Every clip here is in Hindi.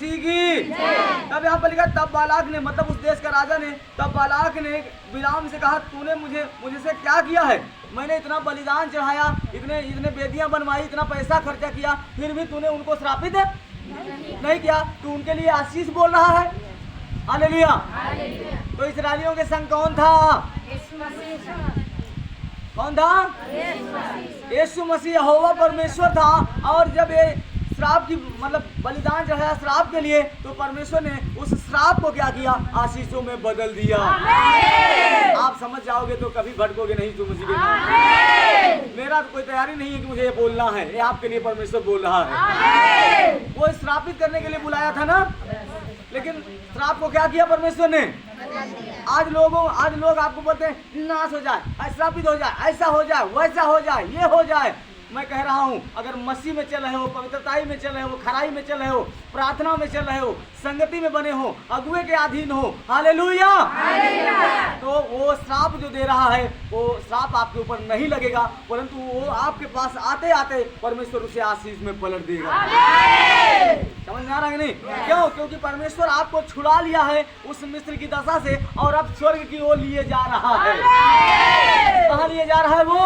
मसीह की। तब यहाँ पर लिखा, तब बालाक ने, मतलब उस देश का राजा ने, तब बालाक ने बिलाम से कहा, तूने मुझसे क्या किया है? मैंने इतना बलिदान चढ़ाया, इतने वेदियां बनवाई, इतना पैसा खर्चा किया, फिर भी तूने उनको श्रापित नहीं किया। तू उनके लिए आशीष बोल रहा है। हालेलुया। तो इस्राएलियों के संग कौन था? कौन था? यीशु मसीह, यहोवा परमेश्वर था। और जब ये श्राप की, मतलब बलिदान चढ़ाया श्राप के लिए, तो परमेश्वर ने उस श्राप को क्या किया? आशीषों में बदल दिया। आप समझ जाओगे तो कभी भटकोगे नहीं यीशु मसीह के नाम। मेरा तो कोई तैयारी नहीं है कि मुझे ये बोलना है, ये आपके लिए परमेश्वर बोल रहा है। वो श्रापित करने के लिए बुलाया था ना, लेकिन श्राप को क्या किया परमेश्वर ने? आज लोग आपको बोलते हैं नाश हो जाए, श्रापित हो जाए, ऐसा हो जाए, वैसा हो जाए, ये हो जाए। मैं कह रहा हूँ, अगर मसीह में चल रहे हो, पवित्रताई में चल रहे हो, खराई में चल रहे हो, प्रार्थना में चल रहे हो, संगति में बने हो, अगुए के अधीन हो, हालेलुया, तो वो श्राप जो दे रहा है, वो श्राप आपके ऊपर नहीं लगेगा, परंतु वो आपके पास आते आते परमेश्वर उसे आशीष में पलट देगा। समझ में आ रहा है नहीं? क्यों? क्योंकि परमेश्वर आपको छुड़ा लिया है उस मिस्र की दशा से, और अब स्वर्ग की ओर लिए जा रहा है। कहाँ लिए जा रहा है वो?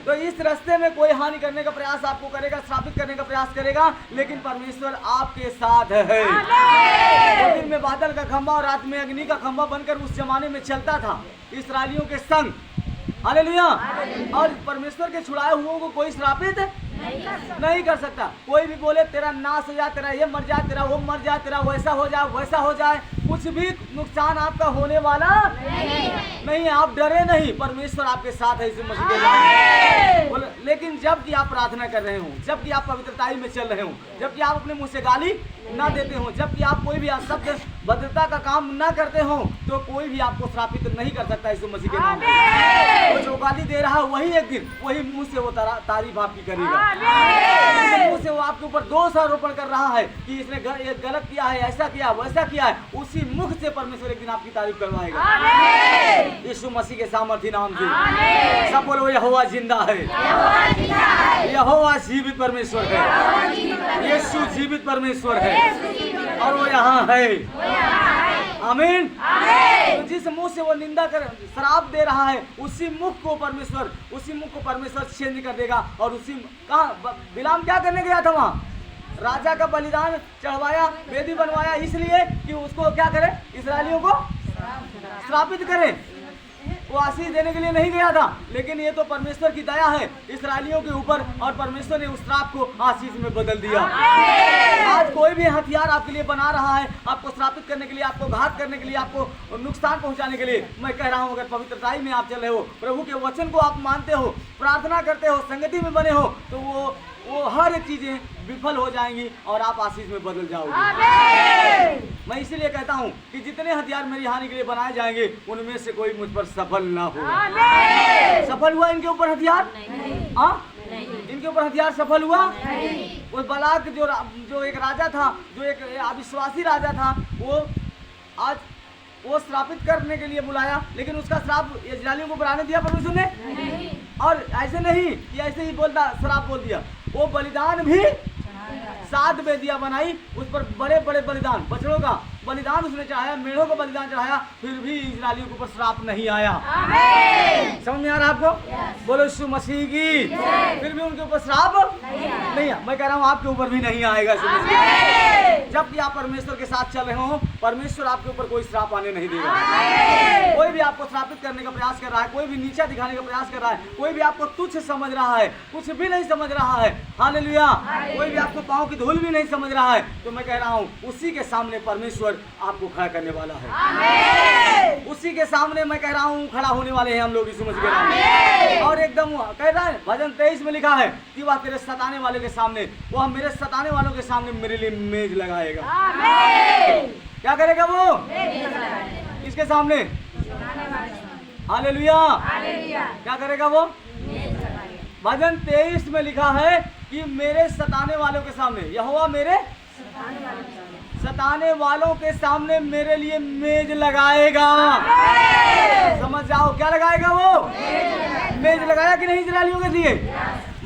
तो इस रास्ते में कोई हानि करने का प्रयास आपको करेगा, श्रापित करने का प्रयास करेगा, लेकिन परमेश्वर आपके साथ है। वो दिन में बादल का खंभा और रात में अग्नि का खंभा बनकर उस जमाने में चलता था इस्राएलियों के संग। हालेलुया। और परमेश्वर के छुड़ाए हुओं को कोई श्रापित नहीं कर सकता। कोई भी बोले तेरा नाश हो जाए, तेरा ये मर जाए, तेरा वो मर जाए, तेरा वैसा हो जाए, वैसा हो जाए, कुछ भी नुकसान आपका होने वाला नहीं है। आप डरे नहीं, परमेश्वर आपके साथ है यीशु मसीह के नाम। लेकिन जबकि आप प्रार्थना कर रहे हो, जबकि आप पवित्रताई में चल रहे हो, जबकि आप अपने मुंह से गाली ना देते हो, जबकि आप कोई भी असभ्य भद्रता का काम ना करते हो, तो कोई भी आपको श्रापित नहीं कर सकता यीशु मसीह के नाम से। वो जो गाली दे रहा है वही एक दिन वही मुंह से वो तारीफ आपकी करेगा। मुंह से वो आपके ऊपर दोष आरोपण कर रहा है कि इसने गलत किया है, ऐसा किया, वैसा किया है, उसी मुख से परमेश्वर एक दिन आपकी तारीफ करवाएगा यीशु मसीह के सामर्थी नाम से। सब बोलो यहोवा जिंदा है, यहोवा जीवित परमेश्वर है, यीशु जीवित परमेश्वर है, और वो यहाँ है। आमीन। तो जिस मुंह से वो निंदा कर श्राप दे रहा है, उसी मुख को परमेश्वर चेंज कर देगा। और उसी कहाँ बिलाम क्या करने गया था? वहाँ राजा का बलिदान चढ़वाया, वेदी बनवाया, इसलिए कि उसको क्या करे? इस्राएलियों को श्रापित करे। वो आशीष देने के लिए नहीं गया था, लेकिन ये तो परमेश्वर की दया है इस्राएलियों के ऊपर, और परमेश्वर ने उस श्राप को आशीष में बदल दिया। आज कोई भी हथियार आपके लिए बना रहा है, आपको श्रापित करने के लिए, आपको घात करने के लिए, आपको नुकसान पहुंचाने के लिए, मैं कह रहा हूं, अगर पवित्रताई में आप चल रहे हो, प्रभु के वचन को आप मानते हो, प्रार्थना करते हो, संगति में बने हो, तो वो हर एक चीजें विफल हो जाएंगी और आप आशीष में बदल जाओगे। मैं इसीलिए कहता हूँ कि जितने हथियार मेरी हानि के लिए बनाए जाएंगे, उनमें से कोई मुझ पर सफल ना हो। सफल हुआ इनके ऊपर हथियार? हाँ, इनके ऊपर हथियार सफल हुआ? वो बालाक जो एक राजा था, जो एक अविश्वासी राजा था, वो श्रापित करने के लिए बुलाया, लेकिन उसका श्राप इस्राएलियों को बनाने दिया परमेश्वर ने। और ऐसे नहीं कि ऐसे ही बोलता श्राप बोल दिया, वो बलिदान भी 7 वेदियां बनाई, उस पर बड़े बड़े बलिदान, बछड़ों का बलिदान उसने चढ़ाया, मेढ़ों का बलिदान चढ़ाया, फिर भी इस्राएलियों के ऊपर श्राप नहीं आया। समझ में आ रहा आपको? बोलो यीशु मसीह की। फिर भी उनके ऊपर श्राप नहीं आया। मैं कह रहा हूँ आपके ऊपर भी नहीं आएगा। जबकि आप परमेश्वर के साथ चल रहे हो, परमेश्वर आपके ऊपर कोई श्राप आने नहीं देगा। कोई भी आपको श्रापित करने का प्रयास कर रहा है, कोई भी नीचा दिखाने का प्रयास कर रहा है, कोई भी आपको तुच्छ समझ रहा है, कुछ भी नहीं समझ रहा है, हालेलुया, कोई भी आपको पाँव की धूल भी नहीं समझ रहा है, तो मैं कह रहा हूँ उसी के सामने परमेश्वर आपको खड़ा करने वाला है। उसी के सामने मैं कह रहा हूँ खड़ा होने वाले हैं हम लोग यीशु मसीह के नाम में। और एकदम कह रहा है, भजन 23 में लिखा है कि वह तेरे सताने वाले के सामने, वह मेरे सताने वालों के सामने मेरे लिए मेज लगाएगा। क्या करेगा वो? किसके सामने? हालेलुया। क्या करेगा वो? भजन 23 में लिखा है कि मेरे सताने वालों के सामने, यहोवा मेरे सताने वालों के सामने मेरे लिए मेज लगाएगा। समझ जाओ, क्या लगाएगा वो? मेज लगाया कि नहीं इस्राएलियों के लिए?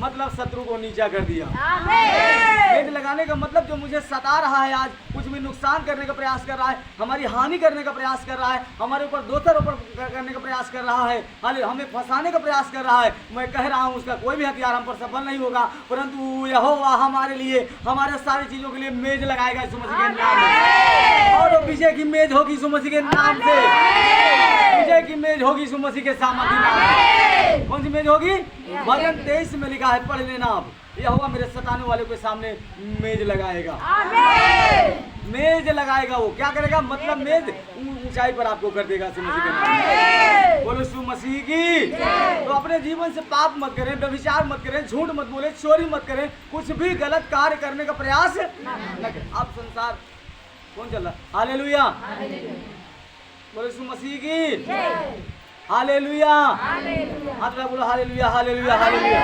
मतलब शत्रु को नीचा कर दिया। मेज लगाने का मतलब जो मुझे सता रहा है, आज कुछ भी नुकसान करने का प्रयास कर रहा है, हमारी हानि करने का प्रयास कर रहा है, हमारे ऊपर दोषारोपण करने का प्रयास कर रहा है, हमें फंसाने का प्रयास कर रहा है, मैं कह रहा हूँ उसका कोई भी हथियार हम पर सफल नहीं होगा, परंतु यहोवा हमारे लिए, हमारे सारी चीजों के लिए मेज लगाएगा यीशु मसीह के नाम से। और वो विजय की मेज होगी यीशु मसीह के नाम से। विजय की मेज होगी यीशु मसीह के सामर्थ्य नाम से। कौन सी मेज होगी? भजन 23 में लिखा है, पढ़ लेना आप। यहोवा मेरे सताने वालों के सामने मेज लगाएगा। मेज लगाएगा। वो क्या करेगा? मतलब मेज ऊंचाई पर आपको कर देगा यीशु मसीह के नाम से। बोलो यीशु मसीह की। तो अपने जीवन से पाप मत करें, व्यभिचार मत करें, झूठ मत बोले, चोरी मत करें, कुछ भी गलत कार्य करने का प्रयास न करें। अब संसार कौन चल रहा? हालेलुया। बोलो यीशु मसीह की। हालेलुया। हाथ में बोलो हालेलुया, हालेलुया, हालेलुया।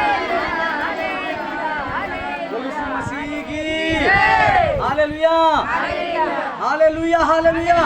बोलो यीशु मसीह की। Hallelujah, hallelujah, hallelujah.